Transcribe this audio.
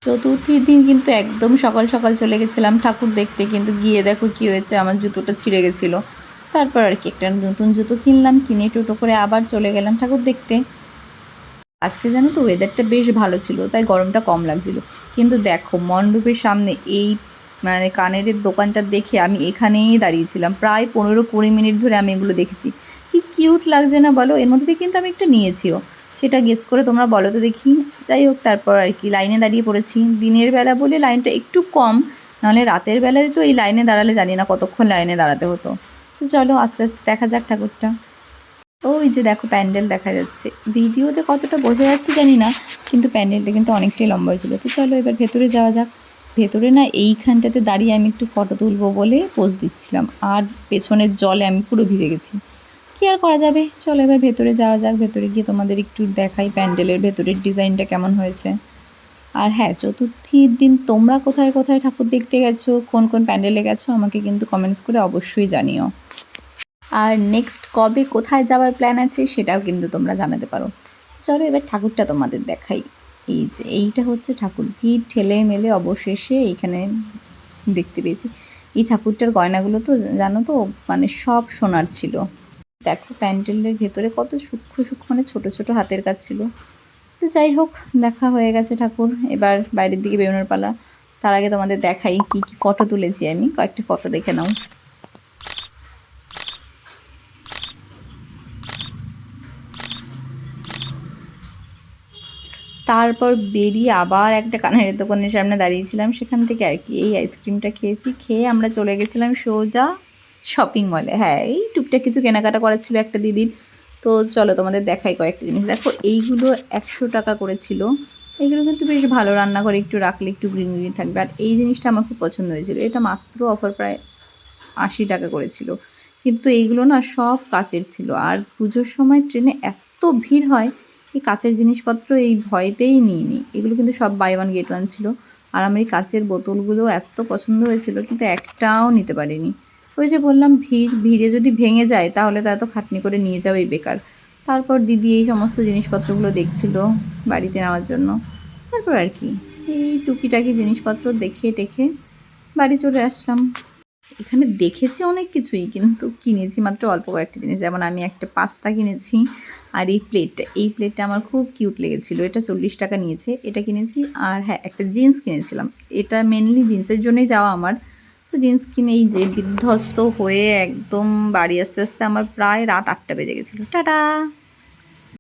চতুর্থীর দিন কিন্তু একদম সকাল সকাল চলে গেছিলাম ঠাকুর দেখতে, কিন্তু গিয়ে দেখো কী হয়েছে, আমার জুতোটা ছিঁড়ে গেছিলো। তারপর আর কি একটা নতুন জুতো কিনলাম, কিনে টোটো করে আবার চলে গেলাম ঠাকুর দেখতে। আজকে জানো তো ওয়েদারটা বেশ ভালো ছিল, তাই গরমটা কম লাগছিল। কিন্তু দেখো মণ্ডপের সামনে এই মানে কানের দোকানটা দেখে আমি এখানেই দাঁড়িয়েছিলাম প্রায় 15-20 মিনিট ধরে। আমি এগুলো দেখেছি, কি কিউট লাগছে না বলো। এর মধ্যে দিয়ে কিন্তু আমি একটা নিয়েছিও, সেটা গেস করে তোমরা বলো তো দেখি। যাই হোক, তারপর আর কি লাইনে দাঁড়িয়ে পড়েছি। দিনের বেলা বলে লাইনটা একটু কম, নাহলে রাতের বেলায় তো এই লাইনে দাঁড়ালে জানি না কতক্ষণ লাইনে দাঁড়াতে হতো। তো চলো আস্তে আস্তে দেখা যাক ঠাকুরটা। ওই যে দেখো প্যান্ডেল দেখা যাচ্ছে, ভিডিওতে কতটা বোঝা যাচ্ছে জানি না, কিন্তু প্যান্ডেলটা কিন্তু অনেকটাই লম্বা হয়েছিল। তো চলো এবার ভেতরে যাওয়া যাক। ভেতরে না এইখানটাতে দাঁড়িয়ে আমি একটু ফটো তুলবো বলে পোজ দিচ্ছিলাম, আর পেছনের জলে আমি পুরো ভিজে গেছি। কী আর করা যাবে, চলো এবার ভেতরে যাওয়া যাক। ভেতরে গিয়ে তোমাদের একটু দেখাই প্যান্ডেলের ভেতরের ডিজাইনটা কেমন হয়েছে। আর হ্যাঁ, চতুর্থীর দিন তোমরা কোথায় কোথায় ঠাকুর দেখতে গেছো, কোন কোন প্যান্ডেলে গেছো, আমাকে কিন্তু কমেন্টস করে অবশ্যই জানিও। আর নেক্সট কবে কোথায় যাওয়ার প্ল্যান আছে সেটাও কিন্তু তোমরা জানাতে পারো। চলো এবার ঠাকুরটা তোমাদের দেখাই। এই যে এইটা হচ্ছে ঠাকুর, ভিড় ঠেলে মেলে অবশেষে এইখানে দেখতে পেয়েছি। এই ঠাকুরটার গয়নাগুলো তো জানো তো মানে সব সোনার ছিল। দেখো প্যান্ডেলের ভেতরে কত সূক্ষ্ম সূক্ষ্ম মানে ছোটো ছোটো হাতের কাজ ছিল। তো যাই হোক, দেখা হয়ে গেছে ঠাকুর, এবার বাইরের দিকে বেরোনোর পালা। তার আগে তোমাদের দেখাই কি কি ফটো তুলেছি আমি, কয়েকটা ফটো দেখে নাও। তারপর বেরিয়ে আবার একটা কানের দোকানের সামনে দাঁড়িয়েছিলাম, সেখান থেকে আর কি এই আইসক্রিমটা খেয়েছি। খেয়ে আমরা চলে গেছিলাম সোজা শপিং মলে। হ্যাঁ, এই টুকটাক কিছু কেনাকাটা করার ছিল একটা দিদির। তো চলো তোমাদের দেখাই কয়েকটা জিনিস। দেখো এইগুলো 100 টাকা করেছিল। এগুলো কিন্তু বেশ ভালো, রান্নাঘরে একটু রাখলে একটু গ্রিন গ্রিন থাকবে। আর এই জিনিসটা আমার খুব পছন্দ হয়েছিল, এটা মাত্র অফার প্রায় 80 টাকা করেছিল। কিন্তু এইগুলো না সব কাচের ছিল, আর পুজোর সময় ট্রেনে এত ভিড় হয়, এই কাচের জিনিসপত্র এই ভয়তেই নিইনি। এগুলো কিন্তু সব বাই ওয়ান গেট ওয়ান ছিল। আর আমার এই কাচের বোতলগুলো এত পছন্দ হয়েছিল, কিন্তু একটাও নিতে পারিনি। ওই যে বললাম ভিড়ে যদি ভেঙে যায় তাহলে তো এত খাটনি করে নিয়ে যাবেই বেকার। তারপর দিদি এই সমস্ত জিনিসপত্রগুলো দেখছিল বাড়িতে নেওয়ার জন্য। তারপর আর কি এই টুকিটাকি জিনিসপত্র দেখে টেখে বাড়ি চলে আসলাম। এখানে দেখেছি অনেক কিছুই, কিন্তু কিনেছি মাত্র অল্প কয়েকটা জিনিস। যেমন আমি একটা পাস্তা কিনেছি, আর এই প্লেটটা আমার খুব কিউট লেগেছিলো। এটা 40 টাকা নিয়েছে, এটা কিনেছি। আর হ্যাঁ, একটা জিন্স কিনেছিলাম, এটা মেনলি জিন্সের জন্যই যাওয়া আমার। তো জিন্স কিনে এই যে বিধ্বস্ত হয়ে একদম বাড়ি আসতে আসতে আমার প্রায় রাত 8টা বেজে গেছিলো। টাটা।